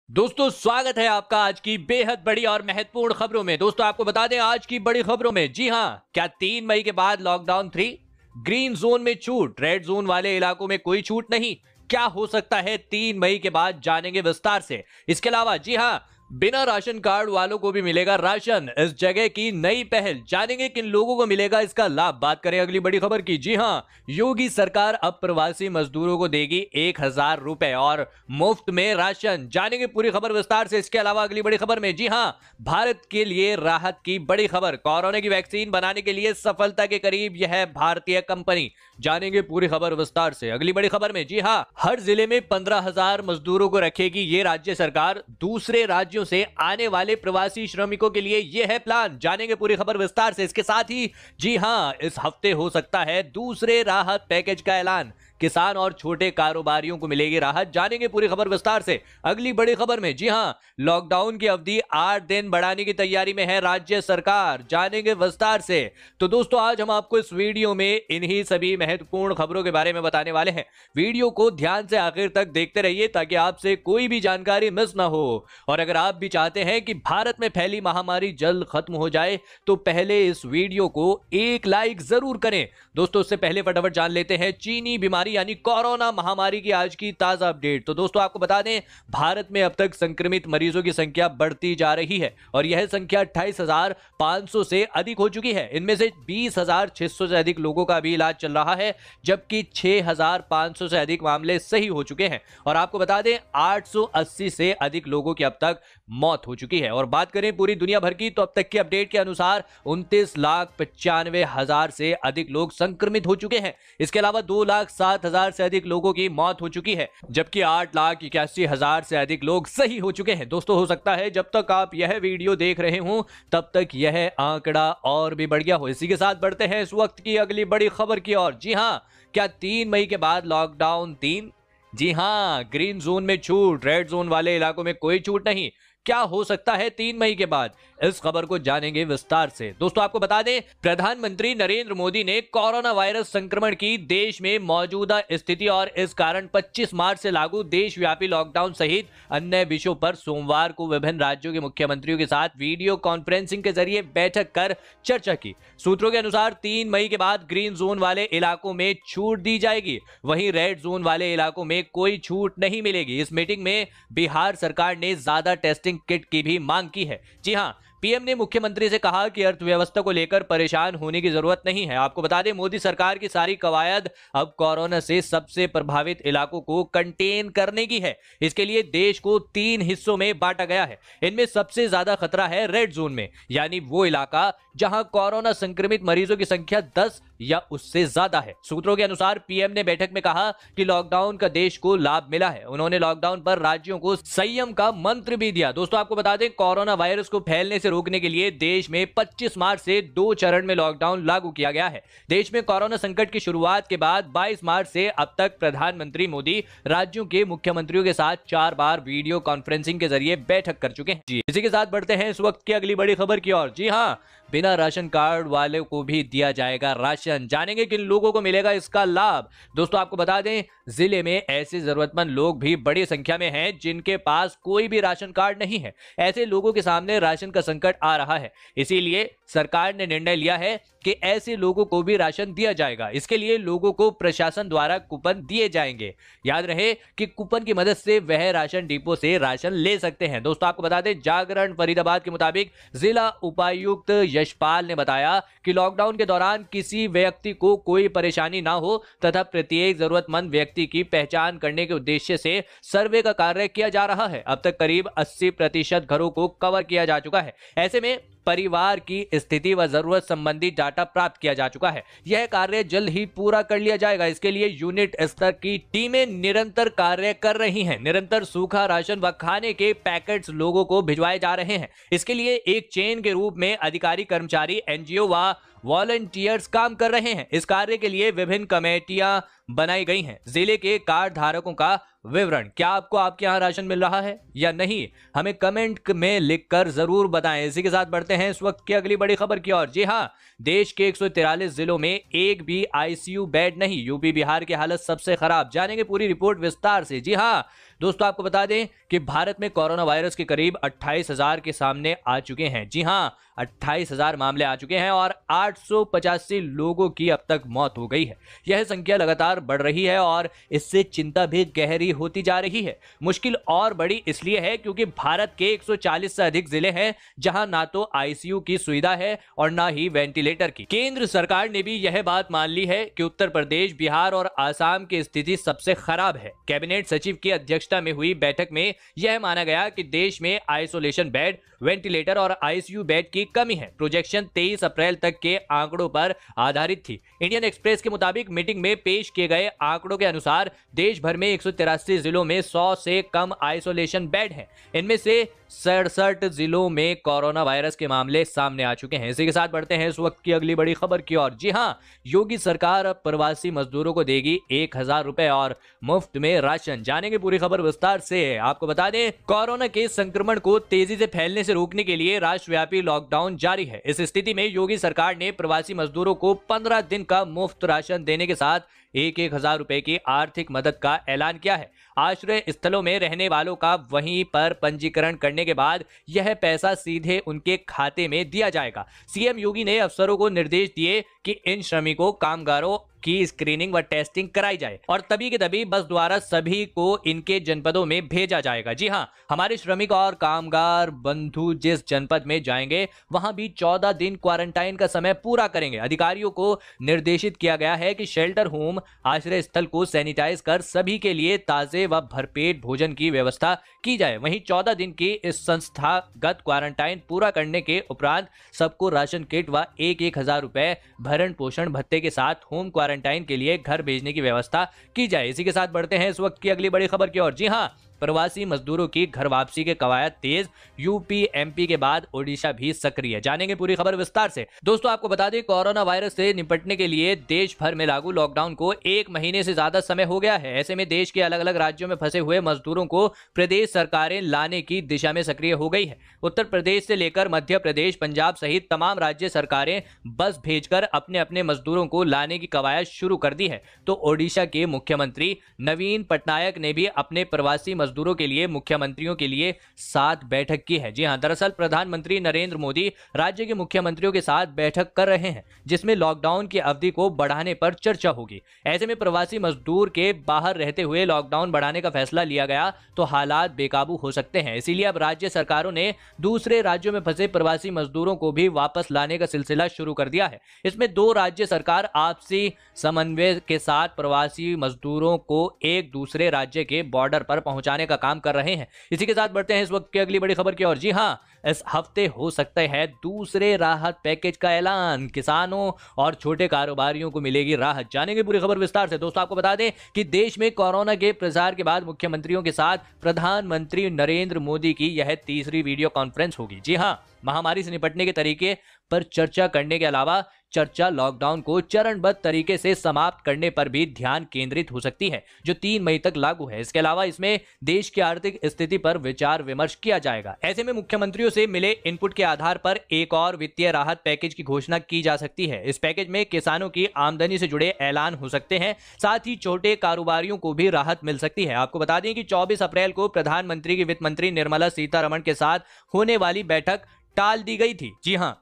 दोस्तों स्वागत है आपका आज की बेहद बड़ी और महत्वपूर्ण खबरों में। दोस्तों आपको बता दें आज की बड़ी खबरों में, जी हां, क्या 3 मई के बाद लॉकडाउन 3, ग्रीन जोन में छूट, रेड जोन वाले इलाकों में कोई छूट नहीं, क्या हो सकता है 3 मई के बाद, जानेंगे विस्तार से। इसके अलावा जी हां, बिना राशन कार्ड वालों को भी मिलेगा राशन, इस जगह की नई पहल, जानेंगे किन लोगों को मिलेगा इसका लाभ। बात करें अगली बड़ी खबर की, जी हां, योगी सरकार अब प्रवासी मजदूरों को देगी 1,000 रुपए और मुफ्त में राशन, जानेंगे पूरी खबर विस्तार से। इसके अलावा अगली बड़ी खबर में, जी हां, भारत के लिए राहत की बड़ी खबर, कोरोना की वैक्सीन बनाने के लिए सफलता के करीब यह भारतीय कंपनी, जानेंगे पूरी खबर विस्तार से। अगली बड़ी खबर में, जी हां, हर जिले में 15,000 मजदूरों को रखेगी ये राज्य सरकार, दूसरे राज्यों से आने वाले प्रवासी श्रमिकों के लिए यह है प्लान, जानेंगे पूरी खबर विस्तार से। इसके साथ ही जी हां, इस हफ्ते हो सकता है दूसरे राहत पैकेज का ऐलान, किसान और छोटे कारोबारियों को मिलेगी राहत, जानेंगे पूरी खबर विस्तार से। अगली बड़ी खबर में, जी हां, लॉकडाउन की अवधि 8 दिन बढ़ाने की तैयारी में है राज्य सरकार, जानेंगे विस्तार से। तो दोस्तों आज हम आपको इस वीडियो में इन्हीं सभी महत्वपूर्ण खबरों के बारे में बताने वाले हैं। वीडियो को ध्यान से आखिर तक देखते रहिए ताकि आपसे कोई भी जानकारी मिस ना हो। और अगर आप भी चाहते हैं कि भारत में फैली महामारी जल्द खत्म हो जाए तो पहले इस वीडियो को एक लाइक जरूर करें। दोस्तों उससे पहले फटाफट जान लेते हैं चीनी बीमारी यानी कोरोना महामारी की आज की ताजा अपडेट। तो दोस्तों आपको बता दें, भारत में अब तक संक्रमित मरीजों की संख्या बढ़ती जा रही है और यह संख्या 28,500 से अधिक हो चुकी है। इनमें से 20,600 से अधिक लोगों का अभी इलाज चल रहा है, जबकि 6,500 से अधिक मामले सही हो चुके हैं और आपको बता दें 880 से अधिक लोगों की अब तक मौत हो चुकी है। और बात करें पूरी दुनिया भर की तो अब तक की अपडेट के अनुसार 29,95,000 से अधिक लोग संक्रमित हो चुके हैं। इसके अलावा 2,07,000 से अधिक लोगों की मौत हो चुकी है, जबकि 8,81,000 से अधिक लोग सही हो चुके हैं। दोस्तों हो सकता है जब तक आप यह वीडियो देख रहे हो तब तक यह आंकड़ा और भी बढ़ गया हो। इसी के साथ बढ़ते हैं इस वक्त की अगली बड़ी खबर की ओर। जी हां, क्या 3 मई के बाद लॉकडाउन 3? जी हां, ग्रीन जोन में छूट, रेड जोन वाले इलाकों में कोई छूट नहीं, क्या हो सकता है 3 मई के बाद, इस खबर को जानेंगे विस्तार से। दोस्तों आपको बता दें, प्रधानमंत्री नरेंद्र मोदी ने कोरोना वायरस संक्रमण की देश में मौजूदा स्थिति और इस कारण 25 मार्च से लागू देशव्यापी लॉकडाउन सहित अन्य विषयों पर सोमवार को विभिन्न राज्यों के मुख्यमंत्रियों के साथ वीडियो कॉन्फ्रेंसिंग के जरिए बैठक कर चर्चा की। सूत्रों के अनुसार 3 मई के बाद ग्रीन जोन वाले इलाकों में छूट दी जाएगी, वहीं रेड जोन वाले इलाकों में कोई छूट नहीं मिलेगी। इस मीटिंग में बिहार सरकार ने ज्यादा टेस्टिंग किट की भी मांग की है। जी हां, पीएम ने मुख्यमंत्री से कहा कि अर्थव्यवस्था को लेकर परेशान होने की जरूरत नहीं है। आपको बता दें, मोदी सरकार की सारी कवायद अब कोरोना से सबसे प्रभावित इलाकों को कंटेन करने की है। इसके लिए देश को 3 हिस्सों में बांटा गया है। इनमें सबसे ज्यादा खतरा है रेड जोन में, यानी वो इलाका जहां कोरोना संक्रमित मरीजों की संख्या 10 या उससे ज्यादा है। सूत्रों के अनुसार पीएम ने बैठक में कहा कि लॉकडाउन का देश को लाभ मिला है। उन्होंने लॉकडाउन पर राज्यों को संयम का मंत्र भी दिया। दोस्तों आपको बता दें, कोरोना वायरस को फैलने से रोकने के लिए देश में 25 मार्च से 2 चरण में लॉकडाउन लागू किया गया है। देश में कोरोना संकट की शुरुआत के बाद 22 मार्च से अब तक प्रधानमंत्री मोदी राज्यों के मुख्यमंत्रियों के साथ 4 बार वीडियो कॉन्फ्रेंसिंग के जरिए बैठक कर चुके हैं। इसी के साथ बढ़ते हैं इस वक्त की अगली बड़ी खबर की ओर। जी हां, बिना राशन कार्ड वाले को भी दिया जाएगा राशन, जानेंगे किन लोगों को मिलेगा इसका लाभ। दोस्तों आपको बता दें, जिले में ऐसे जरूरतमंद लोग भी बड़ी संख्या में हैं जिनके पास कोई भी राशन कार्ड नहीं है। ऐसे लोगों के सामने राशन का संकट आ रहा है, इसीलिए सरकार ने निर्णय लिया है कि ऐसे लोगों को भी राशन दिया जाएगा। इसके लिए लोगों को प्रशासन द्वारा कूपन दिए जाएंगे। याद रहे कि कूपन की मदद से वह राशन डिपो से राशन ले सकते हैं। दोस्तों आपको बता दें, जागरण फरीदाबाद के मुताबिक जिला उपायुक्त यशपाल ने बताया कि लॉकडाउन के दौरान किसी व्यक्ति को कोई परेशानी ना हो तथा प्रत्येक जरूरतमंद व्यक्ति की पहचान करने के उद्देश्य से सर्वे का कार्य किया जा रहा है। अब तक करीब 80% घरों को कवर किया जा चुका है। ऐसे में परिवार की स्थिति व जरूरत संबंधी डाटा प्राप्त किया जा चुका है। यह कार्य जल्द ही पूरा कर लिया जाएगा। इसके लिए यूनिट स्तर की टीमें निरंतर कार्य कर रही हैं। निरंतर सूखा राशन व खाने के पैकेट्स लोगों को भिजवाए जा रहे हैं। इसके लिए एक चेन के रूप में अधिकारी, कर्मचारी, एनजीओ व वॉलंटियर्स काम कर रहे हैं। इस कार्य के लिए विभिन्न कमेटियां बनाई गई हैं। जिले के कार्ड धारकों का विवरण, क्या आपको आपके यहाँ राशन मिल रहा है या नहीं, हमें कमेंट में लिखकर जरूर बताएं। इसी के साथ बढ़ते हैं इस वक्त की अगली बड़ी खबर की ओर। जी हाँ, देश के 143 जिलों में एक भी आईसीयू बेड नहीं, यूपी बिहार की हालत सबसे खराब, जानेंगे पूरी रिपोर्ट विस्तार से। जी हाँ, दोस्तों आपको बता दें कि भारत में कोरोना वायरस के करीब 28,000 के सामने आ चुके हैं। जी हां, 28,000 मामले आ चुके हैं और 885 लोगों की अब तक मौत हो गई है। यह संख्या लगातार बढ़ रही है और इससे चिंता भी गहरी होती जा रही है। मुश्किल और बड़ी इसलिए है क्योंकि भारत के 140 से अधिक जिले हैं जहां ना तो आईसीयू की सुविधा है और ना ही वेंटिलेटर की। केंद्र सरकार ने भी यह बात मान ली है कि उत्तर प्रदेश, बिहार और आसाम की स्थिति सबसे खराब है। कैबिनेट सचिव की अध्यक्षता में हुई बैठक में यह माना गया कि देश में आइसोलेशन बेड, वेंटिलेटर और आईसीयू बेड की कमी है। प्रोजेक्शन 23 अप्रैल तक के आंकड़ों पर आधारित थी। इंडियन एक्सप्रेस के मुताबिक मीटिंग में पेश किए गए आंकड़ों के अनुसार देश भर में 183 जिलों में 100 से कम आइसोलेशन बेड हैं। इनमें से 67 जिलों में कोरोना वायरस के मामले सामने आ चुके हैं। इसी के साथ बढ़ते हैं इस वक्त की अगली बड़ी खबर की ओर। जी हां, योगी सरकार अब प्रवासी मजदूरों को देगी 1,000 रुपए और मुफ्त में राशन। जानेंगे पूरी खबर विस्तार से। आपको बता दें, कोरोना के संक्रमण को तेजी से फैलने से रोकने के लिए राष्ट्रव्यापी लॉकडाउन जारी है। इस स्थिति में योगी सरकार ने प्रवासी मजदूरों को 15 दिन का मुफ्त राशन देने के साथ 1,000 रुपए की आर्थिक मदद का ऐलान किया है। आश्रय स्थलों में रहने वालों का वहीं पर पंजीकरण करने के बाद यह पैसा सीधे उनके खाते में दिया जाएगा। सीएम योगी ने अफसरों को निर्देश दिए कि इन श्रमिकों, कामगारों की स्क्रीनिंग व टेस्टिंग कराई जाए और तभी के तभी बस द्वारा सभी को इनके जनपदों में भेजा जाएगा। जी हां, हमारे श्रमिक और कामगार बंधु जिस जनपद में जाएंगे वहां भी 14 दिन क्वारंटाइन का समय पूरा करेंगे। अधिकारियों को निर्देशित किया गया है कि शेल्टर होम, आश्रय स्थल को सैनिटाइज कर सभी के लिए ताजे व भरपेट भोजन की व्यवस्था की जाए। वहीं 14 दिन की इस संस्थागत क्वारंटाइन पूरा करने के उपरांत सबको राशन किट व 1,000 रुपए भरण पोषण भत्ते के साथ होम क्वारंटाइन के लिए घर भेजने की व्यवस्था की जाए। इसी के साथ बढ़ते हैं इस वक्त की अगली बड़ी खबर की ओर। जी हां, प्रवासी मजदूरों की घर वापसी के कवायद तेज। यूपी, एमपी के बाद ओडिशा भी सक्रिय। जानेंगे पूरी खबर विस्तार से। दोस्तों आपको बता दें, कोरोना वायरस से निपटने के लिए देश भर में लागू लॉकडाउन को 1 महीने से ज्यादा समय हो गया है। ऐसे में देश के अलग अलग राज्यों में फंसे हुए मजदूरों को प्रदेश सरकारें लाने की दिशा में सक्रिय हो गई है। उत्तर प्रदेश से लेकर मध्य प्रदेश, पंजाब सहित तमाम राज्य सरकारें बस भेजकर अपने अपने मजदूरों को लाने की कवायद शुरू कर दी है। तो ओडिशा के मुख्यमंत्री नवीन पटनायक ने भी अपने प्रवासी मजदूरों के लिए मुख्यमंत्रियों के लिए 7 बैठक की है। जी हां, दरअसल प्रधानमंत्री नरेंद्र मोदी राज्य के मुख्यमंत्रियों के साथ बैठक कर रहे हैं जिसमें लॉकडाउन की अवधि को बढ़ाने पर चर्चा होगी। ऐसे में प्रवासी मजदूर के बाहर रहते हुए लॉकडाउन बढ़ाने का फैसला लिया गया तो हालात बेकाबू हो सकते हैं। इसीलिए अब राज्य सरकारों ने दूसरे राज्यों में फंसे प्रवासी मजदूरों को भी वापस लाने का सिलसिला शुरू कर दिया है। इसमें 2 राज्य सरकार आपसी समन्वय के साथ प्रवासी मजदूरों को एक दूसरे राज्य के बॉर्डर पर पहुंचाने का काम कर रहे हैं। इसी के साथ बढ़ते हैं इस वक्त की अगली बड़ी खबर की ओर। जी हां, इस हफ्ते हो सकता है दूसरे राहत पैकेज का ऐलान। किसानों और छोटे कारोबारियों को मिलेगी राहत। जानेंगे पूरी खबर विस्तार से। दोस्तों आपको बता दें कि देश में कोरोना के प्रसार के बाद मुख्यमंत्रियों के साथ प्रधानमंत्री नरेंद्र मोदी की यह तीसरी वीडियो कॉन्फ्रेंस होगी। जी हां, महामारी से निपटने के तरीके पर चर्चा करने के अलावा चर्चा लॉकडाउन को चरणबद्ध तरीके से समाप्त करने पर भी ध्यान केंद्रित हो सकती है, जो 3 मई तक लागू है। इसके अलावा इसमें देश की आर्थिक स्थिति पर विचार विमर्श किया जाएगा। ऐसे में मुख्यमंत्रियों से मिले इनपुट के आधार पर एक और वित्तीय राहत पैकेज की घोषणा की जा सकती है। इस पैकेज में किसानों की आमदनी से जुड़े ऐलान हो सकते हैं, साथ ही छोटे कारोबारियों को भी राहत मिल सकती है। आपको बता दें कि 24 अप्रैल को प्रधानमंत्री की वित्त मंत्री निर्मला सीतारमण के साथ होने वाली बैठक टाल दी गई थी। जी हां,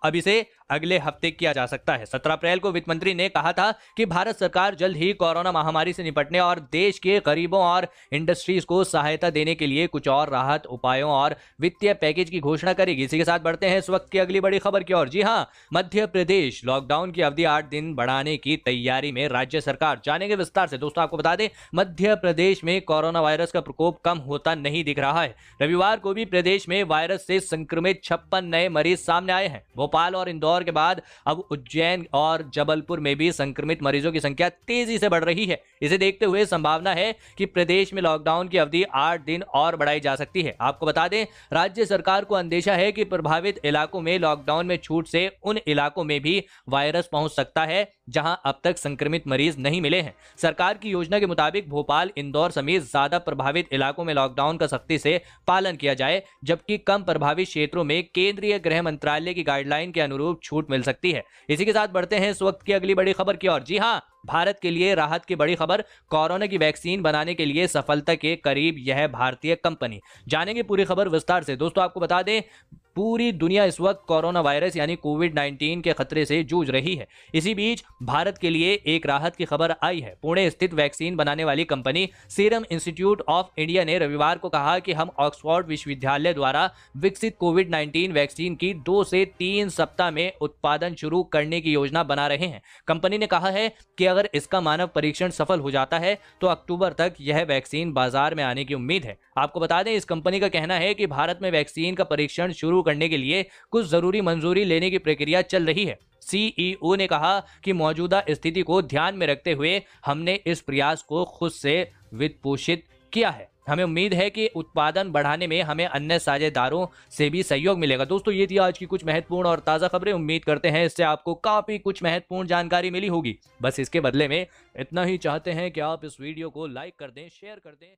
अब इसे अगले हफ्ते किया जा सकता है। 17 अप्रैल को वित्त मंत्री ने कहा था कि भारत सरकार जल्द ही कोरोना महामारी से निपटने और देश के गरीबों और इंडस्ट्रीज को सहायता देने के लिए कुछ और राहत उपायों और वित्तीय पैकेज की घोषणा करेगी। इसी के साथ बढ़ते हैं इस वक्त की अगली बड़ी खबर की ओर। जी हां, मध्य प्रदेश लॉकडाउन की अवधि 8 दिन बढ़ाने की तैयारी में राज्य सरकार। जानेंगे विस्तार से। दोस्तों आपको बता दें, मध्य प्रदेश में कोरोना वायरस का प्रकोप कम होता नहीं दिख रहा है। रविवार को भी प्रदेश में वायरस से संक्रमित 56 नए मरीज सामने आए हैं। भोपाल और इंदौर के बाद अब उज्जैन और जबलपुर में भी संक्रमित मरीजों की संख्या तेजी से बढ़ रही है। इसे देखते हुए संभावना है कि प्रदेश में लॉकडाउन की अवधि 8 दिन और बढ़ाई जा सकती है। आपको बता दें, राज्य सरकार को अंदेशा है कि प्रभावित इलाकों में लॉकडाउन में छूट से उन इलाकों में भी वायरस पहुंच सकता है जहां अब तक संक्रमित मरीज नहीं मिले हैं। सरकार की योजना के मुताबिक भोपाल, इंदौर समेत ज्यादा प्रभावित इलाकों में लॉकडाउन का सख्ती से पालन किया जाए, जबकि कम प्रभावित क्षेत्रों में केंद्रीय गृह मंत्रालय की गाइडलाइन के अनुरूप छूट मिल सकती है। इसी के साथ बढ़ते हैं इस वक्त की अगली बड़ी खबर की ओर। जी हां, भारत के लिए राहत की बड़ी खबर, कोरोना की वैक्सीन बनाने के लिए सफलता के करीब यह भारतीय कंपनी। जानेंगे पूरी खबर विस्तार से। दोस्तों आपको बता दें, पूरी दुनिया इस वक्त कोरोना वायरस यानी कोविड-19 के खतरे से जूझ रही है। इसी बीच भारत के लिए एक राहत की खबर आई है। पुणे स्थित वैक्सीन बनाने वाली company serum institute of India ने रविवार को कहा कि हम ऑक्सफोर्ड विश्वविद्यालय द्वारा विकसित कोविड-19 वैक्सीन की 2 से 3 सप्ताह में उत्पादन शुरू करने की योजना बना रहे हैं। कंपनी ने कहा है कि अगर इसका मानव परीक्षण सफल हो जाता है तो अक्टूबर तक यह वैक्सीन बाजार में आने की उम्मीद है। आपको बता दें, इस कंपनी का कहना है कि भारत में वैक्सीन का परीक्षण शुरू करने के लिए कुछ जरूरी मंजूरी लेने की प्रक्रिया चल रही है। सीईओ ने कहा कि मौजूदा स्थिति को ध्यान में रखते हुए हमने इस प्रयास को खुद से वित्त पोषित किया है। हमें उम्मीद है कि उत्पादन बढ़ाने में हमें अन्य साझेदारों से भी सहयोग मिलेगा। दोस्तों ये थी आज की कुछ महत्वपूर्ण और ताज़ा खबरें। उम्मीद करते हैं इससे आपको काफ़ी कुछ महत्वपूर्ण जानकारी मिली होगी। बस इसके बदले में इतना ही चाहते हैं कि आप इस वीडियो को लाइक कर दें, शेयर कर दें।